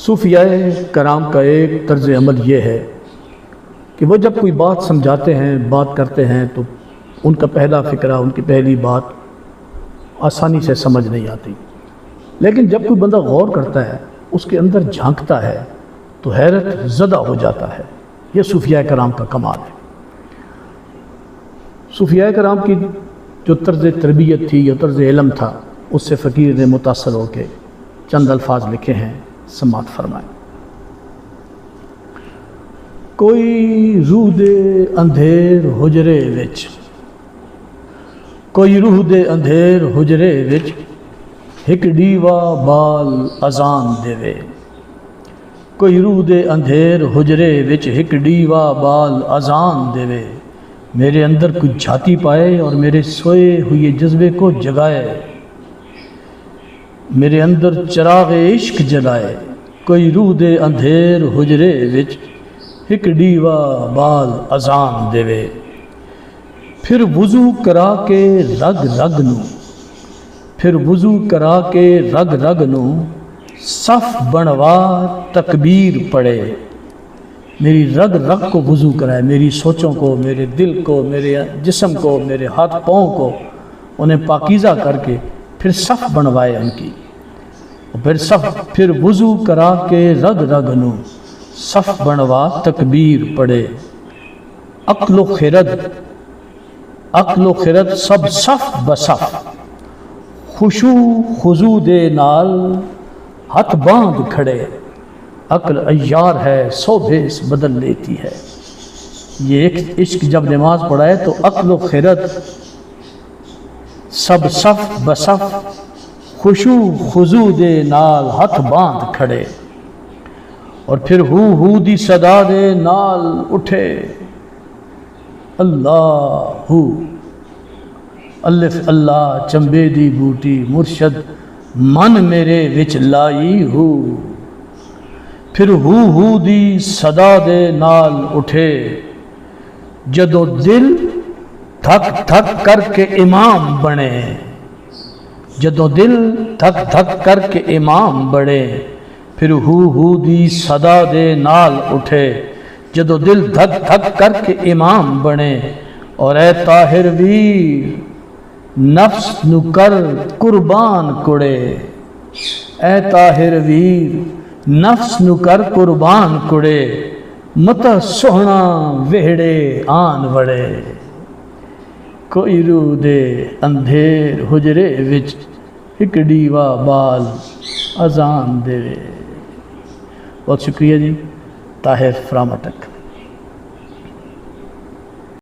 صوفیاء کرام کا ایک طرز عمل یہ ہے کہ وہ جب کوئی بات سمجھاتے ہیں، بات کرتے ہیں، تو ان کا پہلا فکرہ، ان کی پہلی بات آسانی سے سمجھ نہیں آتی، لیکن جب کوئی بندہ غور کرتا ہے، اس کے اندر جھانکتا ہے، تو حیرت زدہ ہو جاتا ہے۔ یہ صوفیاء کرام کا کمال ہے۔ صوفیاء کرام کی جو طرز تربیت تھی، جو طرز علم تھا، اس سے فقیر نے متاثر ہو کے چند الفاظ لکھے ہیں، سماعت فرمائیں۔ کوئی روح دے اندھیر حجرے وچ، کوئی روح دے اندھیر حجرے وچ، ایک ڈیوا بال اذان دیوے۔ کوئی روح دے اندھیر حجرے وچ، ایک ڈیوا بال اذان دیوے۔ میرے اندر کچھ جھاتی پائے اور میرے سوئے ہوئے جذبے کو جگائے، میرے اندر چراغ عشق جلائے۔ کوئی روح دے اندھیر حجرے وچ، ایک ڈیوا بال اذان دیوے۔ پھر وضو کرا کے رگ رگ نو، پھر وضو کرا کے رگ رگ نو، صف بنوا تکبیر پڑے۔ میری رگ رگ کو وضو کرائے، میری سوچوں کو، میرے دل کو، میرے جسم کو، میرے ہاتھ پاؤں کو، انہیں پاکیزہ کر کے پھر صف بنوائے ان کی۔ پھر وضو کرا کے رگ رگ نو، صف بنوا تکبیر پڑے۔ عقل و خرد سب صف بصف، خشوع خضوع دے نال ہاتھ باندھ کھڑے۔ عقل عیار ہے، سو بھیس بدل لیتی ہے۔ یہ ایک عشق جب نماز پڑھائے تو عقل و خرد سب صف بصف، خشوع خضوع دے نال ہاتھ باندھ کھڑے۔ اور پھر ہو دی صدا دے نال اٹھے۔ اللہ الف اللہ چمبے دی بوٹی، مرشد من میرے وچ لائی ہو۔ پھر ہو دی صدا دے نال اٹھے، جدو دل دھک دھک کر کے امام بنے۔ جدو دل دھک دھک کر کے امام بڑے۔ پھر ہو دی صدا دے نال اٹھے، جدو دل دھک دھک کر کے امام بنے۔ اور اے طاہر ویر نفس نو کر قربان کڑے۔ اے طاہر ویر نفس نو کر قربان کڑے، متا سوہنا وہڑے آن وڑے۔ کوئی روح دے اندھیر حجرے وچ، ایک ڈیوا بال اذان دے۔ بہت شکریہ جی، طاہر فرام اٹک۔